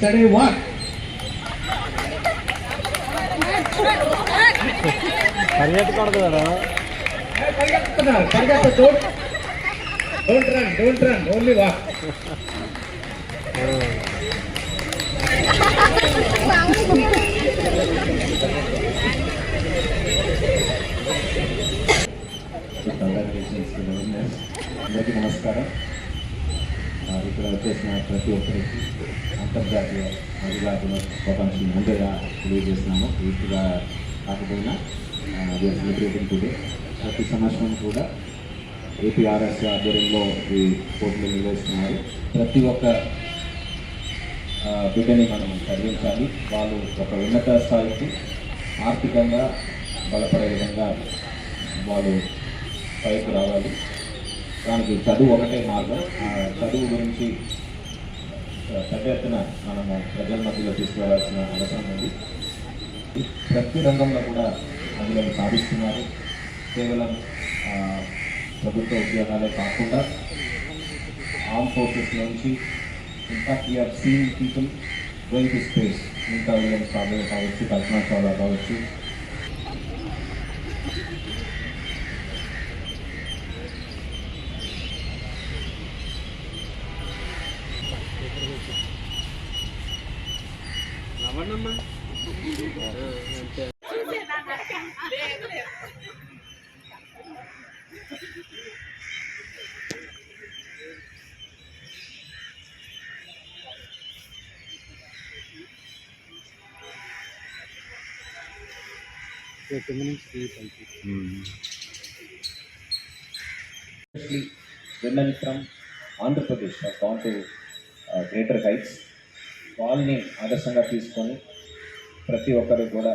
Study what? Don't run, only walk. Congratulations to the winners. Namaskaram. ఇక్కడ వచ్చేసిన ప్రతి ఒక్కరికి అంతర్జాతీయ మహిళా దినోత్సవాన్ని ముందుగా తెలియజేస్తున్నాము. వీటిగా కాకపోయినా వీఆర్ సెలబ్రేటింగ్ టుడే. ప్రతి సంవత్సరం కూడా ఏపీఆర్ఎస్ ఆధ్వర్యంలో ఈ పోటీలు నిర్వహిస్తున్నారు. ప్రతి ఒక్క బిడ్డని మనం చదివించాలి. వాళ్ళు ఒక ఉన్నత స్థాయికి ఆర్థికంగా బలపడే విధంగా వాళ్ళు పైకి రావాలి. దానికి చదువు ఒకటే మార్గం. చదువు గురించి పెద్ద ఎత్తున మనము ప్రజల మధ్యలో తీసుకువెళ్లాల్సిన అవసరం ఉంది. ప్రతి రంగంలో కూడా మహిళలు సాధిస్తున్నారు. కేవలం ప్రభుత్వ ఉద్యోగాలే కాకుండా ఆర్మ్ ఫోర్సెస్ నుంచి in fact we are seeing people going to space. ఇంకా విలియం సాబే కావచ్చు, కల్పనా చావ్లా కావచ్చు. Women from Andhra Pradesh have gone to greater heights. వాళ్ళని ఆదర్శంగా తీసుకొని ప్రతి ఒక్కరు కూడా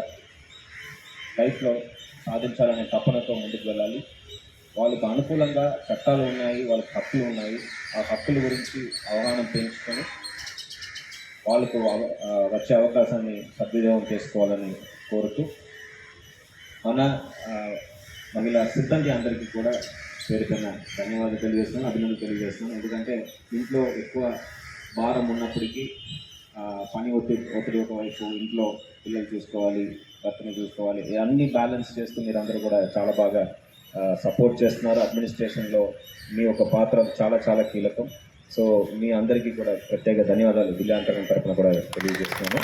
లైఫ్లో సాధించాలనే తపనతో ముందుకు వెళ్ళాలి. వాళ్ళకు అనుకూలంగా చట్టాలు ఉన్నాయి, వాళ్ళకి హక్కులు ఉన్నాయి. ఆ హక్కుల గురించి అవగాహన పెంచుకొని వాళ్ళకు వచ్చే అవకాశాన్ని సద్వినియోగం చేసుకోవాలని కోరుతూ మన మహిళా సిబ్బంది అందరికీ కూడా పేరుపైన ధన్యవాదాలు తెలియజేస్తున్నాను, అభినందనలు తెలియజేస్తున్నాను. ఎందుకంటే ఇంట్లో ఎక్కువ భారం ఉన్నప్పటికీ పని ఒత్తిడి ఒకవైపు, ఇంట్లో పిల్లలు చూసుకోవాలి, భర్తని చూసుకోవాలి, అన్నీ బ్యాలెన్స్ చేస్తూ మీరు అందరూ కూడా చాలా బాగా సపోర్ట్ చేస్తున్నారు. అడ్మినిస్ట్రేషన్లో మీ యొక్క పాత్ర చాలా చాలా కీలకం. సో మీ అందరికీ కూడా ప్రత్యేక ధన్యవాదాలు జిల్లాంతరం తరఫున కూడా తెలియజేస్తున్నాను.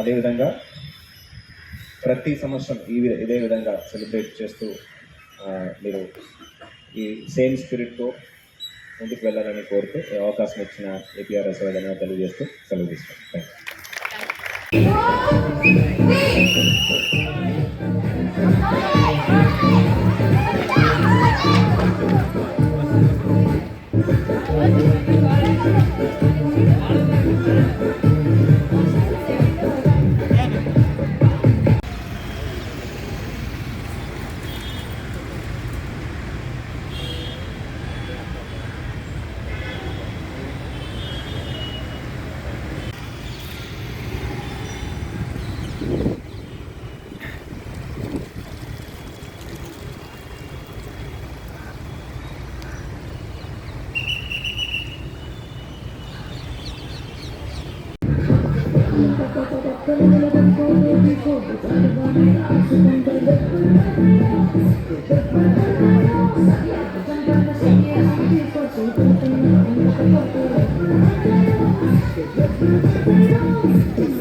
అదేవిధంగా ప్రతి సంవత్సరం ఇదే విధంగా సెలబ్రేట్ చేస్తూ మీరు ఈ సేమ్ స్పిరిట్తో ముందుకు వెళ్ళాలని కోరుతూ అవకాశం ఇచ్చిన ఏపీఆర్ఎస్ ధన్యవాదాలు తెలియజేస్తూ సెలవు తీసుకుంటాం. Thank you.